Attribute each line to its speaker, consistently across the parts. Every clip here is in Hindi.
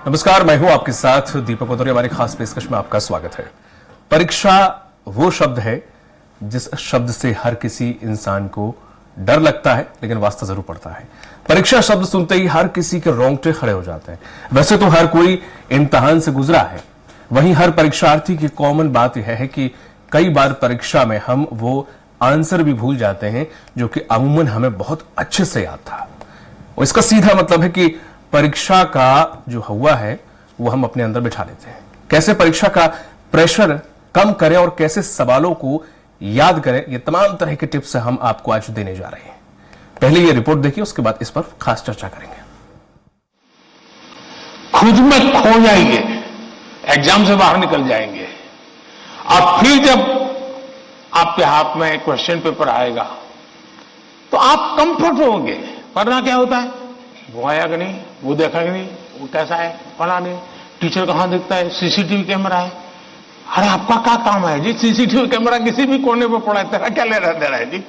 Speaker 1: नमस्कार, मैं हूं आपके साथ दीपक कोतवाल। हमारी खास पेशकश में आपका स्वागत है। परीक्षा वो शब्द है जिस शब्द से हर किसी इंसान को डर लगता है, लेकिन वास्ता जरूर पड़ता है। परीक्षा शब्द सुनते ही हर किसी के रोंगटे खड़े हो जाते हैं। वैसे तो हर कोई इम्तिहान से गुजरा है, वहीं हर परीक्षार्थी की कॉमन बात यह है कि कई बार परीक्षा में हम वो आंसर भी भूल जाते हैं जो कि अमूमन हमें बहुत अच्छे से याद था। और इसका सीधा मतलब है कि परीक्षा का जो हुआ है वो हम अपने अंदर बिठा लेते हैं। कैसे परीक्षा का प्रेशर कम करें और कैसे सवालों को याद करें, ये तमाम तरह के टिप्स हम आपको आज देने जा रहे हैं। पहले ये रिपोर्ट देखिए, उसके बाद इस पर खास चर्चा करेंगे।
Speaker 2: खुद में खो जाएंगे, एग्जाम से बाहर निकल जाएंगे और फिर जब आपके हाथ में क्वेश्चन पेपर आएगा तो आप कंफर्ट होंगे। वरना क्या होता है, वो आया कि नहीं, वो देखा कि नहीं, वो कैसा है, पढ़ा नहीं, टीचर कहां दिखता है, सीसीटीवी कैमरा है। अरे आपका क्या काम है जी, सीसीटीवी कैमरा किसी भी कोने पर पड़ा है, तेरा क्या ले रहा है जी।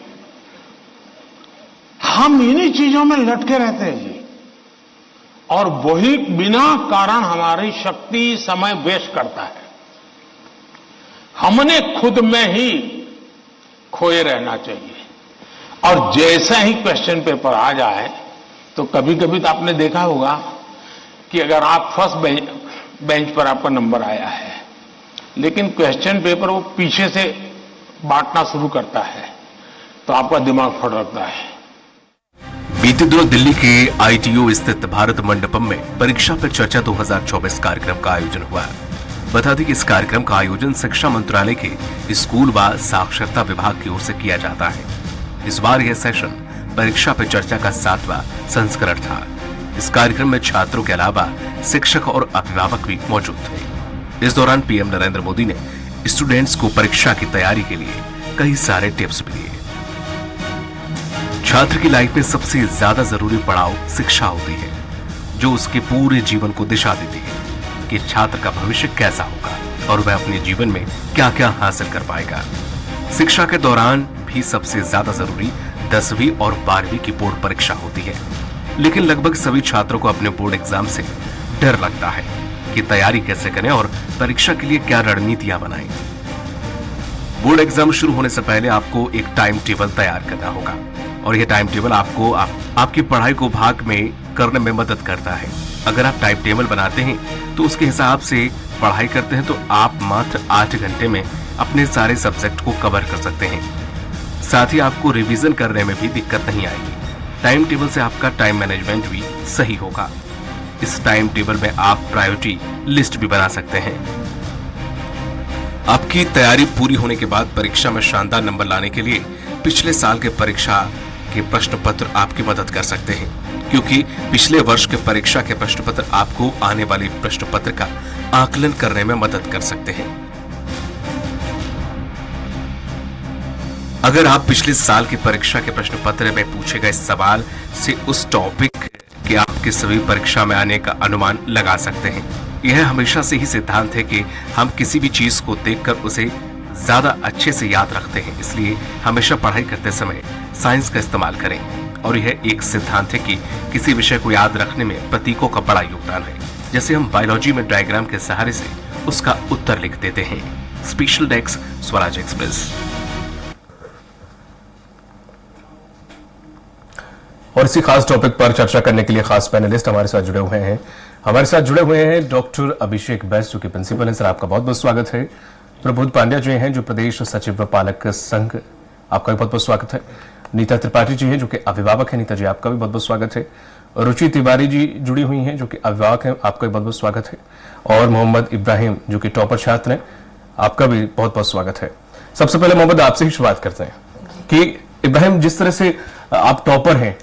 Speaker 2: हम इन्हीं चीजों में लटके रहते हैं जी, और वही बिना कारण हमारी शक्ति समय वेस्ट करता है। हमने खुद में ही खोए रहना चाहिए। और जैसा ही क्वेश्चन पेपर आ जाए तो कभी कभी तो आपने देखा होगा कि अगर आप फर्स्ट बेंच पर आपका नंबर आया है, लेकिन क्वेश्चन पेपर वो पीछे से बांटना शुरू करता है तो आपका दिमाग फटकता है।
Speaker 1: बीते दिनों दिल्ली के ITO स्थित भारत मंडपम में परीक्षा पे चर्चा 2024 कार्यक्रम का आयोजन हुआ। बता दें कि इस कार्यक्रम का आयोजन शिक्षा मंत्रालय के स्कूल व साक्षरता विभाग की ओर से किया जाता है। इस बार यह सेशन परीक्षा पे चर्चा का 7वां संस्करण था। इस कार्यक्रम में छात्रों के अलावा शिक्षक और अभिभावक भी मौजूद थे। इस दौरान पीएम नरेंद्र मोदी ने स्टूडेंट्स को परीक्षा की तैयारी के लिए कई सारे टिप्स भी दिए। छात्र की लाइफ में सबसे ज्यादा जरूरी पड़ाव शिक्षा होती है, जो उसके पूरे जीवन को दिशा देती है कि छात्र का भविष्य कैसा होगा और वह अपने जीवन में क्या क्या हासिल कर पाएगा। शिक्षा के दौरान भी सबसे ज्यादा जरूरी 10वीं और 12वीं की बोर्ड परीक्षा होती है, लेकिन लगभग सभी छात्रों को अपने बोर्ड एग्जाम से डर लगता है कि तैयारी कैसे करें और परीक्षा के लिए क्या रणनीतियां बनाएं। बोर्ड एग्जाम शुरू होने से पहले आपको एक टाइम टेबल तैयार करना होगा और यह टाइम टेबल आपको आपकी पढ़ाई को भाग में करने में मदद करता है। अगर आप टाइम टेबल बनाते हैं तो उसके हिसाब से पढ़ाई करते हैं तो आप मात्र 8 घंटे में अपने सारे सब्जेक्ट को कवर कर सकते हैं। साथ ही आपको रिवीजन करने में भी दिक्कत नहीं आएगी। टाइम टेबल से आपका टाइम मैनेजमेंट भी सही होगा। इस टाइम टेबल में आप प्रायोरिटी लिस्ट भी बना सकते हैं। आपकी तैयारी पूरी होने के बाद परीक्षा में शानदार नंबर लाने के लिए पिछले साल के परीक्षा के प्रश्न पत्र आपकी मदद कर सकते हैं, क्योंकि पिछले वर्ष के परीक्षा के प्रश्न पत्र आपको आने वाले प्रश्न पत्र का आकलन करने में मदद कर सकते हैं। अगर आप पिछले साल की परीक्षा के प्रश्न पत्र में पूछे गए सवाल से उस टॉपिक के आपके सभी परीक्षा में आने का अनुमान लगा सकते हैं। यह हमेशा से ही सिद्धांत है कि हम किसी भी चीज को देखकर उसे ज्यादा अच्छे से याद रखते हैं, इसलिए हमेशा पढ़ाई करते समय साइंस का इस्तेमाल करें। और यह एक सिद्धांत है कि किसी विषय को याद रखने में प्रतीकों का बड़ा योगदान है। जैसे हम बायोलॉजी में डायग्राम के सहारे से उसका उत्तर लिख देते हैं। Special desk, Swaraj express. और इसी खास टॉपिक पर चर्चा करने के लिए खास पैनलिस्ट हमारे साथ जुड़े हुए हैं। हमारे साथ जुड़े हुए हैं डॉक्टर अभिषेक बैस, जो कि प्रिंसिपल हैं। सर, आपका बहुत बहुत स्वागत है। प्रबोध पांड्या जी हैं, जो प्रदेश सचिव पालक संघ, आपका भी बहुत बहुत स्वागत है। नीता त्रिपाठी जी हैं, जो कि अभिभावक हैं। नीता जी, आपका भी बहुत बहुत स्वागत है। रुचि तिवारी जी जुड़ी हुई हैं, जो कि अभिभावक हैं, आपका भी बहुत बहुत स्वागत है। और मोहम्मद इब्राहिम, जो कि टॉपर छात्र हैं, आपका भी बहुत बहुत स्वागत है। सबसे पहले मोहम्मद, आपसे ही शुरुआत करते हैं कि इब्राहिम, जिस तरह से आप टॉपर हैं,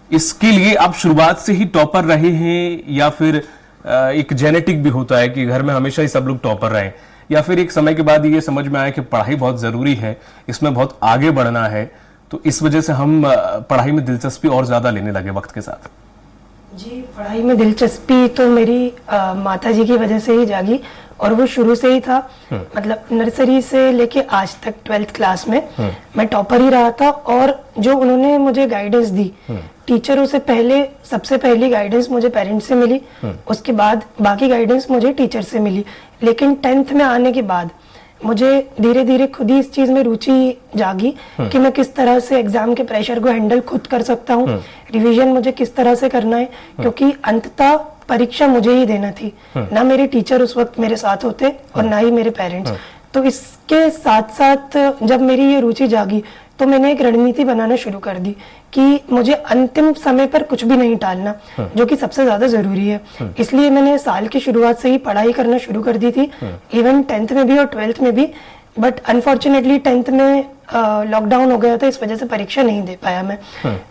Speaker 1: इसके लिए आप शुरुआत से ही टॉपर रहे हैं या फिर एक जेनेटिक भी होता है कि घर में हमेशा ही सब लोग टॉपर रहे, या फिर एक समय के बाद ये समझ में आया कि पढ़ाई बहुत जरूरी है, इसमें बहुत आगे बढ़ना है, तो इस वजह से हम पढ़ाई में दिलचस्पी और ज्यादा लेने लगे वक्त के साथ?
Speaker 3: जी, पढ़ाई में दिलचस्पी तो मेरी माता जी की वजह से ही जागी, और वो शुरू से ही था। मतलब नर्सरी से लेके आज तक 12th क्लास में मैं टॉपर ही रहा था, और जो उन्होंने मुझे गाइडेंस दी टीचरों से पहले, सबसे पहली गाइडेंस मुझे पेरेंट्स से मिली, उसके बाद बाकी गाइडेंस मुझे टीचर से मिली। लेकिन 10th में आने के बाद मुझे धीरे धीरे खुद ही इस चीज में रुचि जागी कि मैं किस तरह से एग्जाम के प्रेशर को हैंडल खुद कर सकता हूँ, रिवीजन मुझे किस तरह से करना है, क्योंकि अंततः परीक्षा मुझे ही देना थी, ना मेरे टीचर उस वक्त मेरे साथ होते और ना ही मेरे पेरेंट्स। तो इसके साथ साथ जब मेरी ये रुचि जागी तो मैंने एक रणनीति बनाना शुरू कर दी कि मुझे अंतिम समय पर कुछ भी नहीं टालना, जो कि सबसे ज्यादा जरूरी है। इसलिए मैंने साल की शुरुआत से ही पढ़ाई करना शुरू कर दी थी, इवन 10th में भी और 12th में भी। बट अनफॉर्चुनेटली 10th में लॉकडाउन हो गया था, इस वजह से परीक्षा नहीं दे पाया मैं।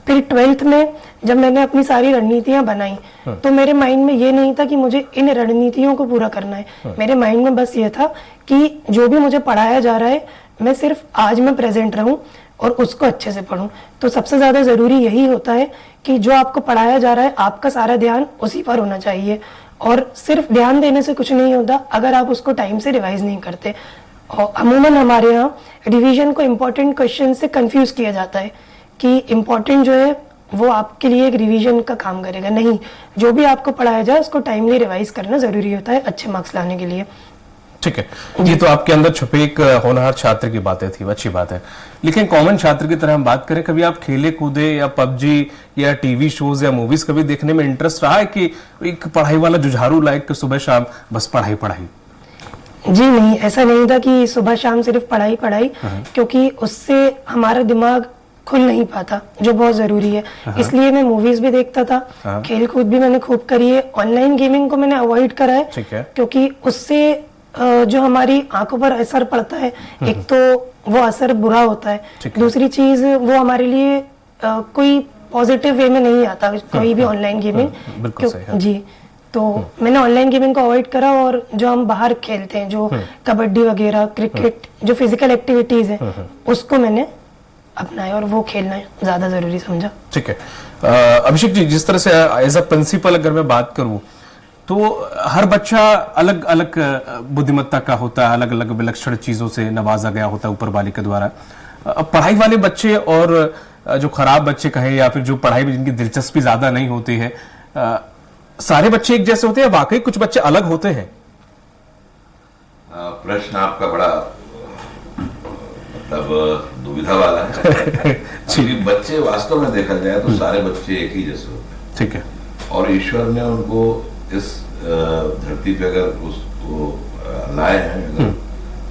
Speaker 3: फिर 12th में जब मैंने अपनी सारी रणनीतियां बनाई तो मेरे माइंड में ये नहीं था कि मुझे इन रणनीतियों को पूरा करना है। मेरे माइंड में बस ये था कि जो भी मुझे पढ़ाया जा रहा है मैं सिर्फ आज में प्रेजेंट रहूं और उसको अच्छे से पढूं। तो सबसे ज्यादा जरूरी यही होता है कि जो आपको पढ़ाया जा रहा है आपका सारा ध्यान उसी पर होना चाहिए, और सिर्फ ध्यान देने से कुछ नहीं होता अगर आप उसको टाइम से रिवाइज नहीं करते। और अमूमन हमारे यहाँ रिवीजन को इम्पोर्टेंट क्वेश्चन से कंफ्यूज किया जाता है कि इम्पोर्टेंट जो है वो आपके लिए एक रिवीजन का काम करेगा। नहीं, जो भी आपको पढ़ाया जाए उसको टाइमली रिवाइज करना जरूरी होता है अच्छे मार्क्स लाने के लिए।
Speaker 1: ठीक है, ये तो आपके अंदर छुपे एक होनहार छात्र की बातें थी, अच्छी बात है। लेकिन कॉमन छात्र की तरह हम बात करें, कभी आप खेले कूदे या पबजी या टीवी शोज या मूवीज कभी देखने में इंटरेस्ट रहा है कि एक पढ़ाई वाला जुझारू लाइक सुबह शाम बस पढ़ाई पढ़ाई?
Speaker 3: जी नहीं, ऐसा नहीं था कि सुबह शाम सिर्फ पढ़ाई पढ़ाई, क्योंकि उससे हमारा दिमाग खुल नहीं पाता जो बहुत जरूरी है। इसलिए मैं मूवीज भी देखता था, खेल कूद भी मैंने खूब करी है। ऑनलाइन गेमिंग को मैंने अवॉइड करा है, क्योंकि उससे जो हमारी आंखों पर असर पड़ता है, एक तो वो असर बुरा होता है, दूसरी चीज वो हमारे लिए कोई पॉजिटिव वे में नहीं आता कोई भी ऑनलाइन गेमिंग। जी, तो मैंने ऑनलाइन गेमिंग को अवॉइड करा, और जो हम बाहर खेलते हैं, जो कबड्डी वगैरह, क्रिकेट, जो फिजिकल एक्टिविटीज है उसको मैंने अपनाया और वो खेलना ज्यादा जरूरी समझा।
Speaker 1: ठीक है, अभिषेक जी, जिस तरह से एज अ प्रिंसिपल अगर मैं बात करूं तो हर बच्चा अलग अलग बुद्धिमत्ता का होता है, अलग अलग विलक्षण चीजों से नवाजा गया होता है ऊपर वाले के द्वारा। पढ़ाई वाले बच्चे और जो खराब बच्चे कहे या फिर जो पढ़ाई में जिनकी दिलचस्पी ज्यादा नहीं होती है, सारे बच्चे एक जैसे होते हैं, वाकई कुछ बच्चे अलग होते हैं?
Speaker 4: प्रश्न आपका बड़ा मतलब दुविधा वाला है। क्योंकि बच्चे वास्तव में देखा जाए तो सारे बच्चे एक ही जैसे होते हैं।
Speaker 1: ठीक है,
Speaker 4: और ईश्वर ने उनको इस धरती पे अगर उसको लाए हैं अगर,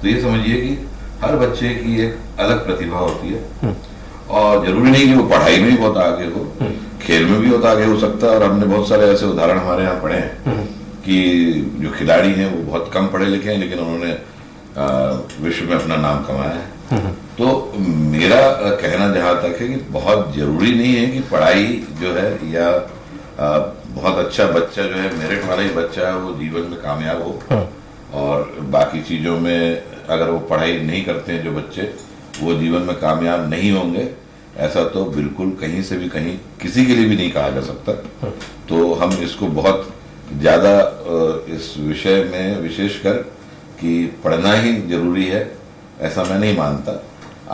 Speaker 4: तो ये समझिए कि हर बच्चे की एक अलग प्रतिभा होती है, और जरूरी नहीं कि वो पढ़ाई में भी बहुत आगे हो, खेल में भी बहुत आगे हो सकता है। और हमने बहुत सारे ऐसे उदाहरण हमारे यहाँ पढ़े हैं कि जो खिलाड़ी हैं वो बहुत कम पढ़े लिखे हैं, लेकिन उन्होंने विश्व में अपना नाम कमाया है। तो मेरा कहना जहां तक है कि बहुत जरूरी नहीं है कि पढ़ाई जो है या बहुत अच्छा बच्चा जो है, मेरिट वाला ही बच्चा है, वो जीवन में कामयाब हो, और बाकी चीजों में अगर वो पढ़ाई नहीं करते हैं जो बच्चे, वो जीवन में कामयाब नहीं होंगे, ऐसा तो बिल्कुल कहीं से भी कहीं किसी के लिए भी नहीं कहा जा सकता। तो हम इसको बहुत ज्यादा इस विषय में विशेषकर कि पढ़ना ही जरूरी है ऐसा मैं नहीं मानता।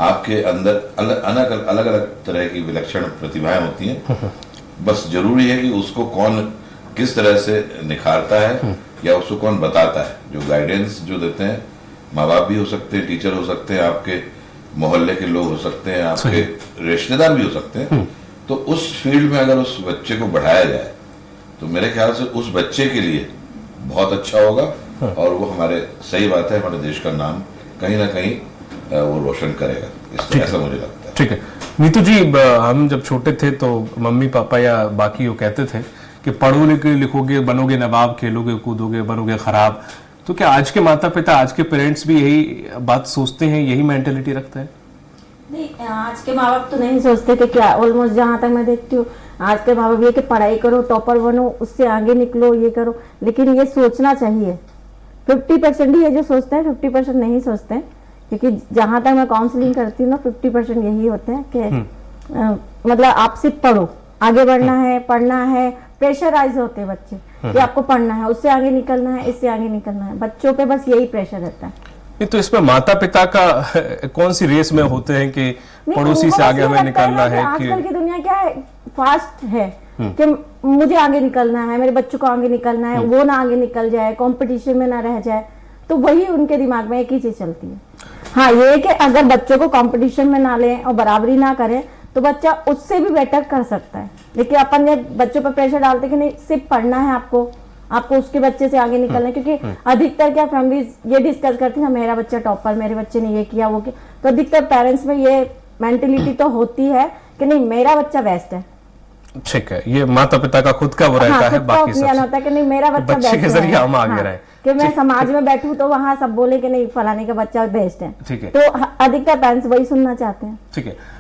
Speaker 4: आपके अंदर अलग अलग तरह की विलक्षण प्रतिभाएं होती हैं, बस जरूरी है कि उसको कौन किस तरह से निखारता है या उसको कौन बताता है। जो गाइडेंस जो देते हैं, माँ बाप भी हो सकते हैं, टीचर हो सकते हैं, आपके मोहल्ले के लोग हो सकते हैं, आपके रिश्तेदार भी हो सकते हैं। तो उस फील्ड में अगर उस बच्चे को बढ़ाया जाए तो मेरे ख्याल से उस बच्चे के लिए बहुत अच्छा होगा, और वो हमारे, सही बात है, हमारे देश का नाम कहीं ना कहीं वो रोशन करेगा, ऐसा मुझे लगता है।
Speaker 1: ठीक है नीतू जी, हम जब छोटे थे तो मम्मी पापा या बाकी वो कहते थे कि पढ़ोगे लिखोगे बनोगे नवाब, खेलोगे कूदोगे बनोगे खराब। तो क्या आज के माता पिता, आज के पेरेंट्स भी यही बात सोचते हैं, यही मेंटेलिटी रखते हैं?
Speaker 5: नहीं, आज के माँ बाप तो नहीं सोचते कि क्या, ऑलमोस्ट जहाँ तक मैं देखती हूँ आज के माँ बाप ये कि पढ़ाई करो, टॉपर बनो, उससे आगे निकलो, ये करो। लेकिन ये सोचना चाहिए, 50% ही है जो सोचते हैं, 50% नहीं सोचते हैं। क्योंकि जहाँ तक मैं काउंसलिंग करती हूँ ना, 50% यही होते हैं कि मतलब आप सिर्फ पढ़ो, आगे बढ़ना है, पढ़ना है, प्रेशराइज होते हैं बच्चे कि आपको पढ़ना है, उससे आगे निकलना है, इससे आगे निकलना है। बच्चों पे बस यही प्रेशर रहता है।
Speaker 1: नहीं तो इसमें माता पिता का कौन सी रेस में होते हैं कि पड़ोसी से आगे हमें निकलना है कि
Speaker 5: आजकल की दुनिया क्या है, फास्ट है कि मुझे आगे निकलना है, मेरे बच्चों को आगे निकलना है, वो ना आगे निकल जाए, कंपटीशन में ना रह जाए, तो वही उनके दिमाग में एक ही चीज चलती है। हाँ, ये कि अगर बच्चों को कंपटीशन में ना लें और बराबरी ना करें तो बच्चा उससे भी बेटर कर सकता है। लेकिन अपन ये बच्चों पर प्रेशर डालते कि नहीं सिर्फ पढ़ना है, आपको उसके बच्चे से आगे निकलना है, क्योंकि अधिकतर क्या फैमिलीज ये डिस्कस करती है, मेरा बच्चा टॉपर, मेरे बच्चे ने ये किया वो किया, तो अधिकतर पेरेंट्स में ये मेंटेलिटी तो होती है कि नहीं मेरा बच्चा बेस्ट है।
Speaker 1: ठीक है, ये माता पिता का खुद का वो रहता है, बाकी सब
Speaker 5: होता है कि नहीं मेरा बच्चा
Speaker 1: बच्चे के जरिए हम आगे रहे
Speaker 5: कि मैं समाज में बैठूं तो वहां सब बोले कि नहीं फलाने का बच्चा बेस्ट है।
Speaker 1: ठीक है,
Speaker 5: तो अधिकतर पेरेंट्स वही सुनना चाहते हैं।
Speaker 1: ठीक है।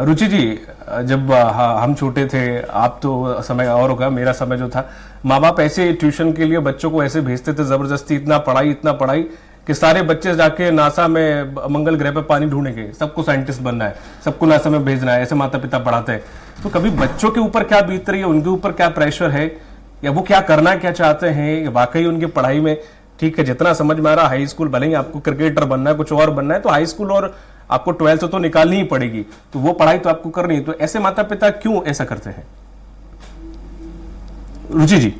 Speaker 1: रुचि जी, जब हम छोटे थे, आप तो समय और होगा, मेरा समय जो था, माँ बाप ऐसे ट्यूशन के लिए बच्चों को ऐसे भेजते थे जबरदस्ती, इतना पढ़ाई कि सारे बच्चे जाके नासा में मंगल ग्रह पे पानी ढूंढेंगे, सबको साइंटिस्ट बनना है, सबको नासा में भेजना है, ऐसे माता पिता पढ़ाते हैं। तो कभी बच्चों के ऊपर क्या बीत रही है, उनके ऊपर क्या प्रेशर है, या वो क्या करना क्या चाहते हैं, वाकई उनकी पढ़ाई में ठीक है, जितना समझ में आ रहा हाई स्कूल भले ही आपको क्रिकेटर बनना है, कुछ और बनना है, तो हाई स्कूल और आपको 12th तो निकालनी ही पड़ेगी, तो वो पढ़ाई तो आपको करनी है। तो ऐसे माता पिता क्यों ऐसा करते हैं? रुचि जी।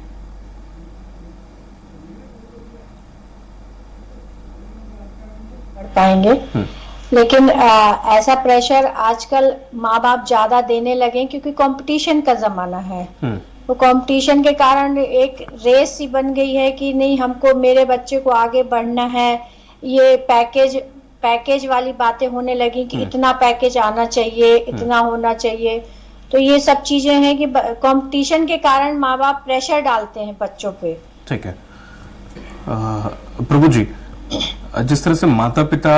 Speaker 6: पाएंगे, लेकिन ऐसा प्रेशर आजकल माँ बाप ज्यादा देने लगे क्योंकि कंपटीशन का जमाना है। तो कंपटीशन के कारण एक रेस सी बन गई है कि नहीं हमको मेरे बच्चे को आगे बढ़ना है, ये पैकेज वाली बातें होने लगी कि इतना पैकेज आना चाहिए, इतना होना चाहिए। तो ये सब चीजें हैं कि कंपटीशन के कारण माँ बाप प्रेशर डालते हैं बच्चों पे।
Speaker 1: ठीक है। प्रभु जी, जिस तरह से माता पिता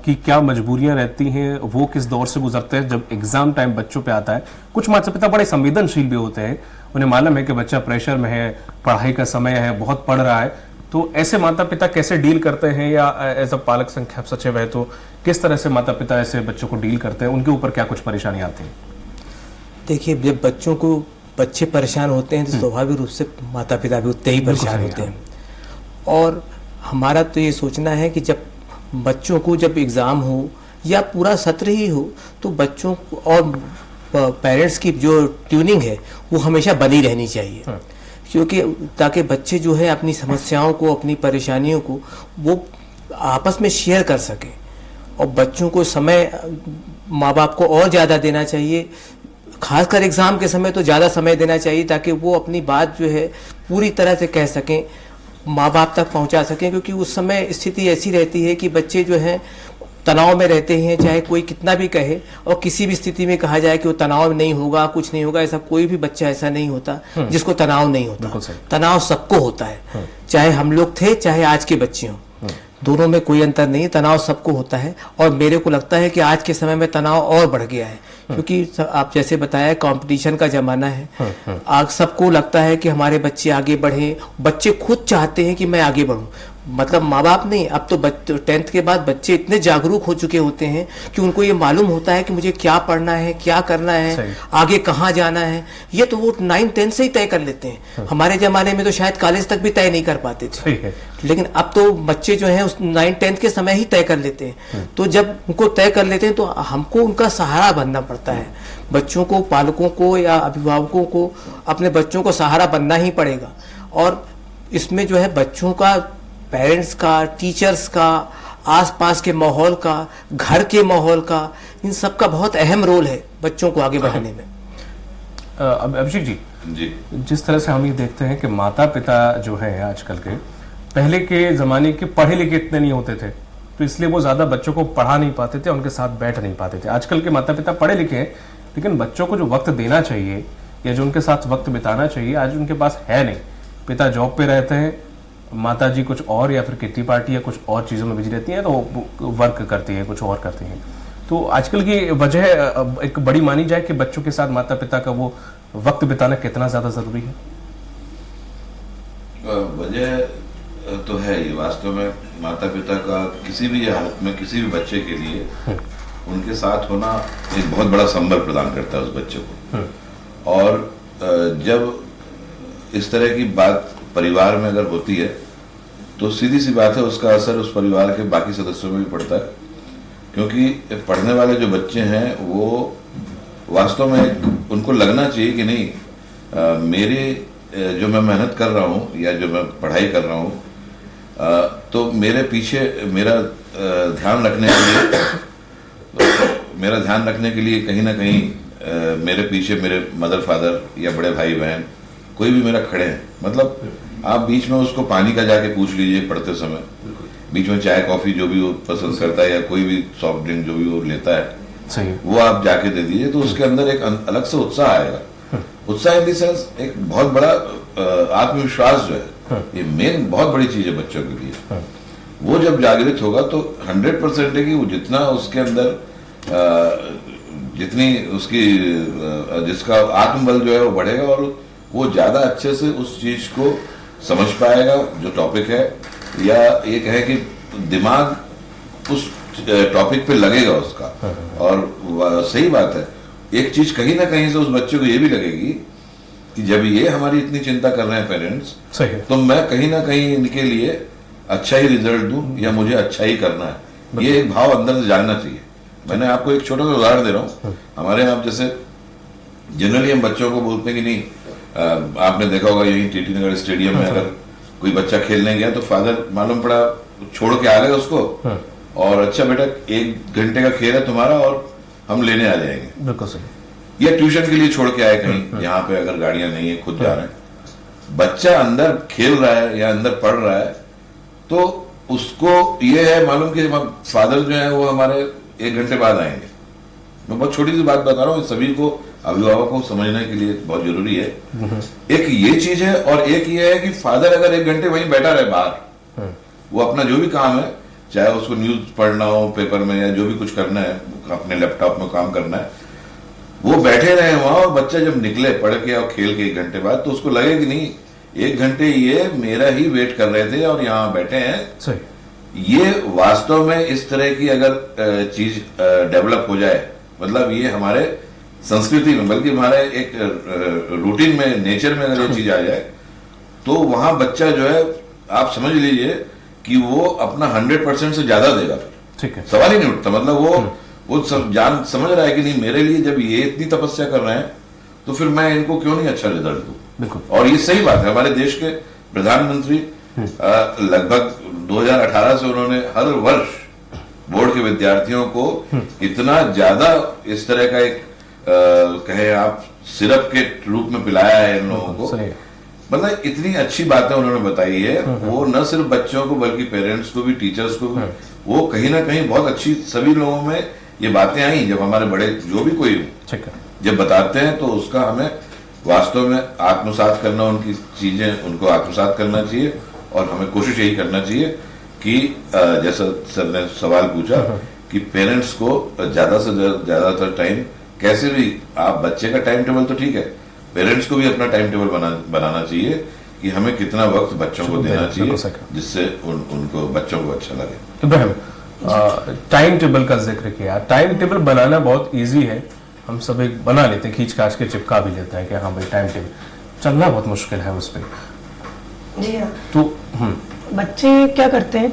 Speaker 1: की क्या मजबूरियां रहती हैं, वो किस दौर से गुजरते हैं जब एग्जाम टाइम बच्चों पे आता है। कुछ माता पिता बड़े संवेदनशील भी होते हैं, उन्हें मालूम है कि बच्चा प्रेशर में है, पढ़ाई का समय है, बहुत पढ़ रहा है, तो ऐसे माता पिता कैसे डील करते हैं, या एज अ पालक संख्या सचिव है तो किस तरह से माता पिता ऐसे बच्चों को डील करते हैं, उनके ऊपर क्या कुछ परेशानी आती है?
Speaker 7: देखिए, जब बच्चे परेशान होते हैं तो स्वाभाविक रूप से माता पिता भी उतने ही परेशान होते हैं। और हमारा तो ये सोचना है कि जब बच्चों को जब एग्ज़ाम हो या पूरा सत्र ही हो तो बच्चों और पेरेंट्स की जो ट्यूनिंग है वो हमेशा बनी रहनी चाहिए, क्योंकि ताकि बच्चे जो है अपनी समस्याओं को, अपनी परेशानियों को वो आपस में शेयर कर सकें। और बच्चों को समय माँ बाप को और ज़्यादा देना चाहिए, खासकर एग्ज़ाम के समय तो ज़्यादा समय देना चाहिए ताकि वो अपनी बात जो है पूरी तरह से कह सकें, माँ बाप तक पहुंचा सकें। क्योंकि उस समय स्थिति ऐसी रहती है कि बच्चे जो हैं तनाव में रहते हैं, चाहे कोई कितना भी कहे, और किसी भी स्थिति में कहा जाए कि वो तनाव नहीं होगा, कुछ नहीं होगा, ऐसा कोई भी बच्चा ऐसा नहीं होता जिसको तनाव नहीं होता। तनाव सबको होता है, चाहे हम लोग थे चाहे आज के बच्चे हों, दोनों में कोई अंतर नहीं है, तनाव सबको होता है। और मेरे को लगता है कि आज के समय में तनाव और बढ़ गया है, क्योंकि आप जैसे बताया कंपटीशन का जमाना है। आज सबको लगता है कि हमारे बच्चे आगे बढ़े, बच्चे खुद चाहते हैं कि मैं आगे बढ़ूं, मतलब माँ बाप नहीं। अब तो 10th के बाद बच्चे इतने जागरूक हो चुके होते हैं कि उनको ये मालूम होता है कि मुझे क्या पढ़ना है, क्या करना है, आगे कहाँ जाना है, ये तो वो 9-10 से ही तय कर लेते हैं। हमारे जमाने में तो शायद कॉलेज तक भी तय नहीं कर पाते थे, लेकिन अब तो बच्चे जो हैं उस 9-10 के समय ही तय कर लेते हैं। तो जब उनको तय कर लेते हैं तो हमको उनका सहारा बनना पड़ता है। बच्चों को, पालकों को या अभिभावकों को अपने बच्चों को सहारा बनना ही पड़ेगा। और इसमें जो है बच्चों का, पेरेंट्स का, टीचर्स का, आसपास के माहौल का, घर के माहौल का, इन सब का बहुत अहम रोल है बच्चों को आगे बढ़ाने में।
Speaker 1: अभिषेक जी, जिस तरह से हम ये देखते हैं कि माता पिता जो है आजकल के, पहले के जमाने के पढ़े लिखे इतने नहीं होते थे, तो इसलिए वो ज्यादा बच्चों को पढ़ा नहीं पाते थे, उनके साथ बैठ नहीं पाते थे। आजकल के माता पिता पढ़े लिखे हैं, लेकिन बच्चों को जो वक्त देना चाहिए या जो उनके साथ वक्त बिताना चाहिए आज उनके पास है नहीं। पिता जॉब पे रहते हैं, माता जी कुछ और या फिर किट्टी पार्टी या कुछ और चीज़ों में बिजी रहती हैं, तो वर्क करती है, कुछ और करती हैं। तो आजकल की वजह एक बड़ी मानी जाए कि बच्चों के साथ माता पिता का वो वक्त बिताना कितना ज़्यादा ज़रूरी है?
Speaker 4: वजह तो है ये, वास्तव में माता पिता का किसी भी हालत में किसी भी बच्चे के लिए उनके साथ होना एक बहुत बड़ा संबल प्रदान करता है उस बच्चे को। और जब इस तरह की बात परिवार में अगर होती है तो सीधी सी बात है, उसका असर उस परिवार के बाकी सदस्यों में भी पड़ता है। क्योंकि पढ़ने वाले जो बच्चे हैं वो वास्तव में उनको लगना चाहिए कि नहीं, मेरी जो मैं मेहनत कर रहा हूँ या जो मैं पढ़ाई कर रहा हूँ, तो मेरे पीछे मेरा ध्यान रखने के लिए कहीं ना कहीं मेरे पीछे मेरे मदर फादर या बड़े भाई बहन कोई भी मेरा खड़े हैं। मतलब आप बीच में उसको पानी का जाके पूछ लीजिए पढ़ते समय, बीच में चाय कॉफी जो भी वो पसंद करता है या कोई भी सॉफ्ट ड्रिंक जो भी वो लेता है, सही, वो आप जाके दे दीजिए, तो उसके अंदर एक अलग से उत्साह आएगा। उत्साह इन द सेंस एक बहुत बड़ा आत्मविश्वास जो है, ये मेन बहुत बड़ी चीज है बच्चों के लिए। वो जब जागृत होगा तो 100% है कि वो जितना उसके अंदर जितनी उसकी जिसका आत्मबल जो है वो बढ़ेगा और वो ज्यादा अच्छे से उस चीज को समझ पाएगा जो टॉपिक है, या ये कहे कि दिमाग उस टॉपिक पे लगेगा उसका। और सही बात है, एक चीज कहीं ना कहीं से उस बच्चे को ये भी लगेगी कि जब ये हमारी इतनी चिंता कर रहे हैं पेरेंट्स, तो मैं कहीं ना कहीं इनके लिए अच्छा ही रिजल्ट दूं या मुझे अच्छा ही करना है। ये एक भाव अंदर से जागना चाहिए। मैंने आपको एक छोटा सा उदाहरण दे रहा हूँ। हमारे यहाँ जैसे जनरली हम बच्चों को बोलते हैं कि नहीं, आपने देखा होगा यही टीटी नगर स्टेडियम में अगर कोई बच्चा खेलने गया तो फादर मालूम पड़ा छोड़ के आ गए उसको, और अच्छा बेटा 1 घंटे का खेल है तुम्हारा और हम लेने आ जाएंगे। बिल्कुल सही। या ट्यूशन के लिए छोड़ के आए कहीं, यहाँ पे अगर गाड़ियां नहीं है खुद जा रहे हैं, बच्चा अंदर खेल रहा है या अंदर पढ़ रहा है, तो उसको ये है मालूम कि फादर जो है वो हमारे 1 घंटे बाद आएंगे। मैं बहुत छोटी सी बात बता रहा हूँ, सभी को अभिभावकों को समझने के लिए बहुत जरूरी है। एक ये चीज है और एक ये है कि फादर अगर 1 घंटे वहीं बैठा रहे बाहर, वो अपना जो भी काम है, चाहे उसको न्यूज पढ़ना हो पेपर में या जो भी कुछ करना है, अपने लैपटॉप में काम करना है, वो बैठे रहे वहां, और बच्चा जब निकले पढ़ के और खेल के 1 घंटे बाद, तो उसको लगे कि नहीं 1 घंटे ये मेरा ही वेट कर रहे थे और यहाँ बैठे हैं। सही। ये वास्तव में इस तरह की अगर चीज डेवलप हो जाए, मतलब ये हमारे संस्कृति में, बल्कि हमारे एक रूटीन में, नेचर में अगर ये चीज आ जाए, तो वहां बच्चा जो है आप समझ लीजिए कि वो अपना 100% से ज्यादा देगा। फिर ठीक है, सवाल ही नहीं उठता। मतलब वो समझ रहा है कि नहीं, मेरे लिए जब ये इतनी तपस्या कर रहे हैं तो फिर मैं इनको क्यों नहीं अच्छा रिजल्ट दूं। बिल्कुल। और ये सही बात है, हमारे देश के प्रधानमंत्री लगभग 2018 से उन्होंने हर वर्ष बोर्ड के विद्यार्थियों को इतना ज्यादा इस तरह का एक कहे आप सिरप के रूप में पिलाया है इन लोगों को। मतलब इतनी अच्छी बातें उन्होंने बताई है। वो न सिर्फ बच्चों को बल्कि पेरेंट्स को भी, टीचर्स को भी, वो कहीं ना कहीं बहुत अच्छी, सभी लोगों में ये बातें आई। जब हमारे बड़े जो भी कोई जब बताते हैं तो उसका हमें वास्तव में आत्मसात करना, उनकी चीजें उनको आत्मसात करना चाहिए, और हमें कोशिश यही करना चाहिए कि जैसा सर ने सवाल पूछा कि पेरेंट्स को ज्यादा से ज्यादातर टाइम, कैसे भी आप बच्चे का टाइम टेबल तो ठीक है, पेरेंट्स को भी अपना टाइम टेबल बनाना चाहिए कि हमें कितना वक्त बच्चों को देना चाहिए जिससे उनको बच्चों को अच्छा लगे।
Speaker 1: इब्राहिम, टाइम टेबल का जिक्र किया। टाइम टेबल बनाना बहुत इजी है, हम सब एक बना लेते हैं, खींच खाच के चिपका भी लेते हैं कि हाँ भाई टाइम टेबल, चलना बहुत मुश्किल है उस पर।
Speaker 3: जी हाँ।
Speaker 1: तो
Speaker 3: बच्चे क्या करते हैं,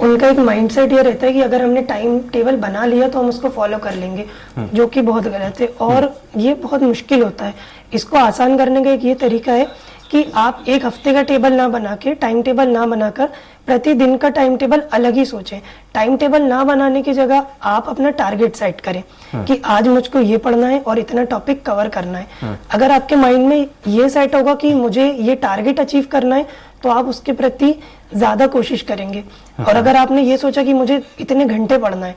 Speaker 3: उनका एक माइंडसेट ये रहता है कि अगर हमने टाइम टेबल बना लिया तो हम उसको फॉलो कर लेंगे, जो कि बहुत गलत है और ये बहुत मुश्किल होता है। इसको आसान करने का एक ये तरीका है कि आप 1 हफ्ते का टेबल ना बना के, टाइम टेबल ना बनाकर प्रतिदिन का टाइम टेबल अलग ही सोचें। टाइम टेबल ना बनाने की जगह आप अपना टारगेट सेट करें कि आज मुझको ये पढ़ना है और इतना टॉपिक कवर करना है। अगर आपके माइंड में ये सेट होगा कि मुझे ये टारगेट अचीव करना है, तो आप उसके प्रति ज्यादा कोशिश करेंगे। और अगर आपने ये सोचा कि मुझे इतने घंटे पढ़ना है,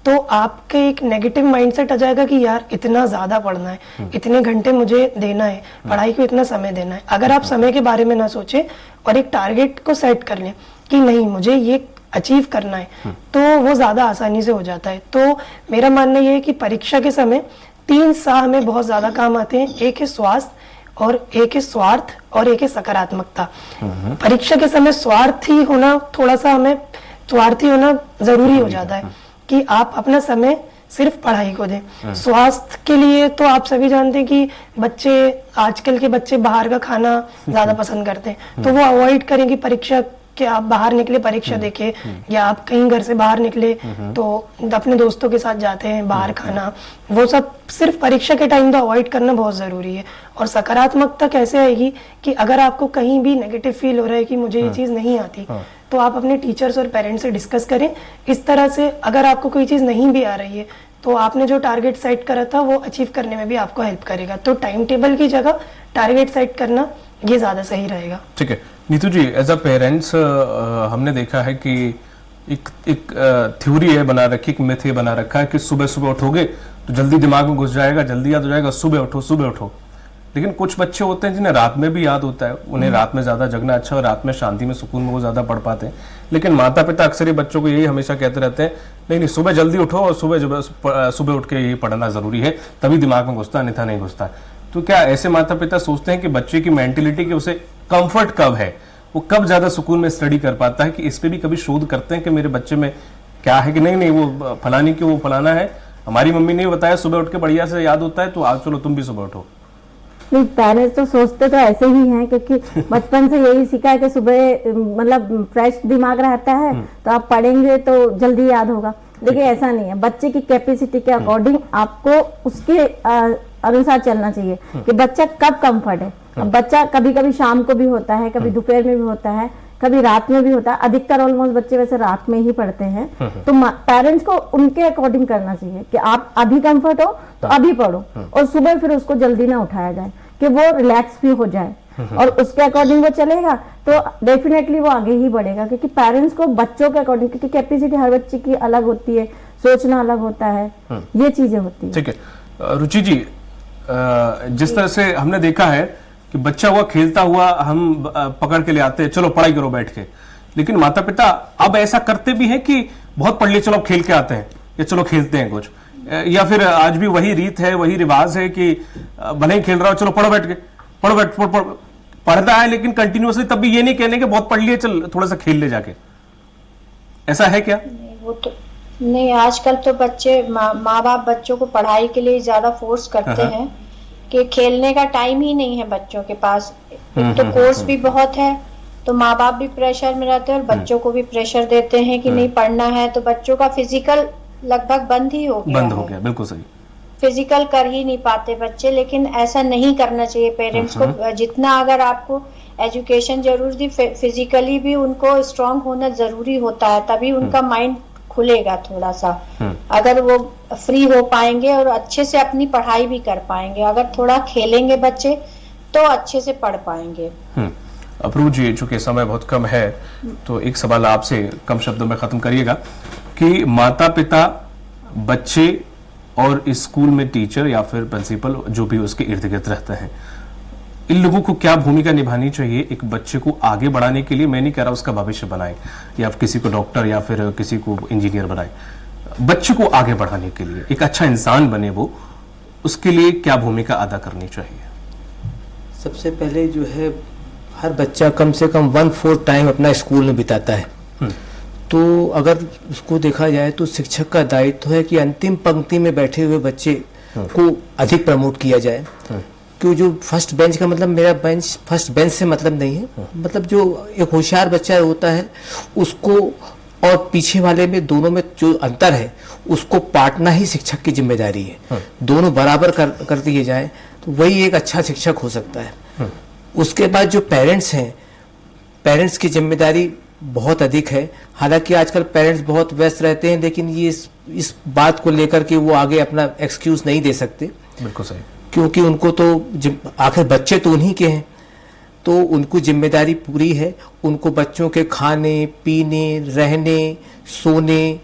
Speaker 3: तो आपके एक नेगेटिव माइंडसेट आ जाएगा कि यार इतना ज्यादा पढ़ना है, इतने घंटे मुझे देना है, पढ़ाई को इतना समय देना है। अगर आप समय के बारे में ना सोचें और एक टारगेट को सेट कर लें कि नहीं मुझे ये अचीव करना है, तो वो ज्यादा आसानी से हो जाता है। तो मेरा मानना ये है कि परीक्षा के समय 3 साह हमें बहुत ज्यादा काम आते हैं। एक है स्वास्थ्य, और एक है स्वार्थ, और एक है सकारात्मकता। परीक्षा के समय स्वार्थी होना, थोड़ा सा हमें स्वार्थी होना जरूरी हो जाता है कि आप अपना समय सिर्फ पढ़ाई को दें। स्वास्थ्य के लिए तो आप सभी जानते हैं कि बच्चे, आजकल के बच्चे बाहर का खाना ज्यादा पसंद करते हैं, तो वो अवॉइड करें कि परीक्षा कि आप बाहर निकले परीक्षा देके, या आप कहीं घर से बाहर निकले तो अपने दोस्तों के साथ जाते हैं बाहर खाना, वो सब सिर्फ परीक्षा के टाइम तो अवॉइड करना बहुत जरूरी है। और सकारात्मकता कैसे आएगी कि अगर आपको कहीं भी नेगेटिव फील हो रहा है कि मुझे ये चीज नहीं आती, तो आप अपने टीचर्स और पेरेंट्स से डिस्कस करें। इस तरह से अगर आपको कोई चीज नहीं भी आ रही है तो आपने जो टारगेट सेट करा था वो अचीव करने में भी आपको हेल्प करेगा। तो टाइम टेबल की जगह टारगेट सेट करना ये ज्यादा सही रहेगा।
Speaker 1: ठीक है नीतू जी, एज अ पेरेंट्स हमने देखा है कि एक थ्योरी है बना रखी, एक मिथ बना रखा है कि सुबह सुबह उठोगे तो जल्दी दिमाग में घुस जाएगा, जल्दी याद हो जाएगा, सुबह उठो सुबह उठो। लेकिन कुछ बच्चे होते हैं जिन्हें रात में भी याद होता है, उन्हें रात में ज्यादा जगना अच्छा और रात में शांति में सुकून में वो ज्यादा पढ़ पाते हैं। लेकिन माता पिता अक्सर ही बच्चों को यही हमेशा कहते रहते हैं, नहीं नहीं सुबह जल्दी उठो और सुबह उठ के ये पढ़ना जरूरी है, तभी दिमाग में घुसता, अन्यथा नहीं घुसता। तो क्या ऐसे माता पिता सोचते हैं कि बच्चे की मेंटेलिटी, कि उसे कंफर्ट कब है, वो कब ज्यादा सुकून में स्टडी कर पाता है, कि इस पे भी कभी शोध करते हैं कि मेरे बच्चे में क्या है कि नहीं नहीं वो फलानी की वो फलाना है, हमारी मम्मी ने बताया सुबह उठ के बढ़िया से याद होता है, तो आज चलो तुम भी सुबह उठो।
Speaker 5: नहीं, पेरेंट्स तो सोचते तो ऐसे ही हैं, क्योंकि बचपन से यही सीखा है कि सुबह मतलब फ्रेश दिमाग रहता है तो आप पढ़ेंगे तो जल्दी याद होगा। देखिए ऐसा नहीं है, बच्चे की कैपेसिटी के अकॉर्डिंग आपको उसके अनुसार चलना चाहिए कि बच्चा कब कंफर्ट है। अब बच्चा कभी कभी शाम को भी होता है, कभी दोपहर में भी होता है, कभी रात में भी होता है। अधिकतर ऑलमोस्ट बच्चे वैसे रात में ही पढ़ते हैं, तो पेरेंट्स को उनके अकॉर्डिंग करना चाहिए कि आप अभी कंफर्ट हो तो अभी पढ़ो, और सुबह फिर उसको जल्दी ना उठाया जाए कि वो रिलैक्स भी हो जाए, और उसके अकॉर्डिंग वो चलेगा तो डेफिनेटली वो आगे ही बढ़ेगा। क्योंकि पेरेंट्स को बच्चों के अकॉर्डिंग, क्योंकि कैपेसिटी हर बच्चे की अलग होती है, सोचना अलग होता है, ये चीजें होती है।
Speaker 1: ठीक है रुचि जी, जिस तरह से हमने देखा है कि बच्चा हुआ खेलता हुआ हम पकड़ के ले आते हैं, चलो पढ़ाई करो बैठ के, लेकिन माता पिता अब ऐसा करते भी हैं कि बहुत पढ़ लिए चलो खेल के आते हैं, या चलो खेलते हैं कुछ, या फिर आज भी वही रीत है, वही रिवाज है कि भले ही खेल रहा हो चलो पढ़ो बैठ के, पढ़ता है लेकिन कंटिन्यूअसली, तब भी ये नहीं कहने के बहुत पढ़ लिए चल थोड़ा सा खेल ले जाके, ऐसा है क्या?
Speaker 6: वो तो नहीं, आजकल तो बच्चे माँ बाप बच्चों को पढ़ाई के लिए ज्यादा फोर्स करते हैं कि खेलने का टाइम ही नहीं है बच्चों के पास। तो कोर्स भी बहुत है, तो माँ बाप भी प्रेशर में रहते हैं और बच्चों को भी प्रेशर देते हैं कि नहीं पढ़ना है, तो बच्चों का फिजिकल लगभग बंद हो गया।
Speaker 1: बिल्कुल सही,
Speaker 6: फिजिकल कर ही नहीं पाते बच्चे। लेकिन ऐसा नहीं करना चाहिए पेरेंट्स को। जितना अगर आपको एजुकेशन जरूरी, फिजिकली भी उनको स्ट्रांग होना जरूरी होता है, तभी उनका माइंड खुलेगा थोड़ा सा। अगर वो फ्री हो पाएंगे और अच्छे से अपनी पढ़ाई भी कर पाएंगे, अगर थोड़ा खेलेंगे बच्चे तो अच्छे से पढ़ पाएंगे।
Speaker 1: अप्रू जी, चूंकि समय बहुत कम है तो एक सवाल आपसे कम शब्दों में खत्म करिएगा कि माता पिता, बच्चे और स्कूल में टीचर या फिर प्रिंसिपल जो भी उसके इर्द गिर्द रहते हैं, इन लोगों को क्या भूमिका निभानी चाहिए एक बच्चे को आगे बढ़ाने के लिए? मैं नहीं कह रहा उसका भविष्य बनाए या किसी को डॉक्टर या फिर किसी को इंजीनियर बनाए, बच्चे को आगे बढ़ाने के लिए एक अच्छा इंसान बने वो, उसके लिए क्या भूमिका अदा करनी चाहिए?
Speaker 7: सबसे पहले जो है हर बच्चा कम से कम 1/4 टाइम अपना स्कूल में बिताता है, तो अगर उसको देखा जाए तो शिक्षक का दायित्व है कि अंतिम पंक्ति में बैठे हुए बच्चे को अधिक प्रमोट किया जाए। क्यों, जो फर्स्ट बेंच का मतलब, मेरा बेंच फर्स्ट बेंच से मतलब नहीं है, मतलब जो एक होशियार बच्चा होता है उसको और पीछे वाले में, दोनों में जो अंतर है उसको पाटना ही शिक्षक की जिम्मेदारी है। दोनों बराबर कर दिए जाए तो वही एक अच्छा शिक्षक हो सकता है। उसके बाद जो पेरेंट्स हैं, पेरेंट्स की जिम्मेदारी बहुत अधिक है। हालांकि आजकल पेरेंट्स बहुत व्यस्त रहते हैं, लेकिन ये इस बात को लेकर के वो आगे अपना एक्सक्यूज नहीं दे सकते।
Speaker 1: बिल्कुल सही, क्योंकि
Speaker 7: उनको तो आखिर बच्चे तो उन्हीं के हैं, तो उनको जिम्मेदारी पूरी है। उनको बच्चों के खाने पीने, रहने, सोने,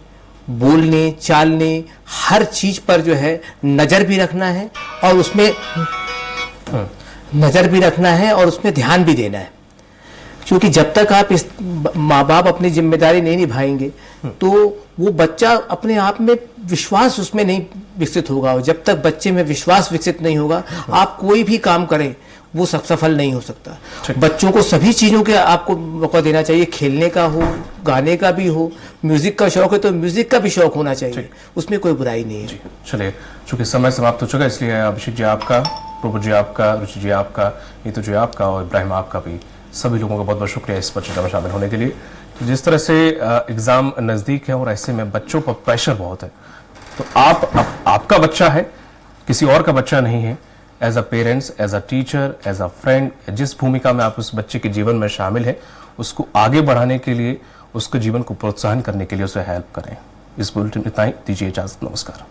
Speaker 7: बोलने, चालने, हर चीज पर जो है नजर भी रखना है और उसमें ध्यान भी देना है। क्योंकि जब तक आप इस माँ बाप अपनी जिम्मेदारी नहीं निभाएंगे तो वो बच्चा अपने आप में विश्वास उसमें नहीं विकसित होगा। जब तक बच्चे में विश्वास विकसित नहीं होगा, आप कोई भी काम करें वो सफल नहीं हो सकता। बच्चों को सभी चीज़ों के आपको मौका देना चाहिए, खेलने का हो, गाने का भी हो, म्यूजिक का शौक है तो म्यूजिक का भी शौक होना चाहिए, उसमें कोई बुराई नहीं है।
Speaker 1: चलिए, चूंकि समय समाप्त हो चुका है, इसलिए अभिषेक जी आपका, प्रभु जी आपका, रुचि जी आपका, नीतू जी आपका और इब्राहिम आपका भी, सभी लोगों का बहुत बहुत शुक्रिया इस चर्चा में शामिल होने के लिए। जिस तरह से एग्जाम नज़दीक है और ऐसे में बच्चों पर प्रेशर बहुत है, तो आपका बच्चा है, किसी और का बच्चा नहीं है। As a parents, as a teacher, as a friend, जिस भूमिका में आप उस बच्चे के जीवन में शामिल है, उसको आगे बढ़ाने के लिए, उसके जीवन को प्रोत्साहन करने के लिए उसे हेल्प करें। इस बुलेटिन में इतना ही, दीजिए इजाजत, नमस्कार।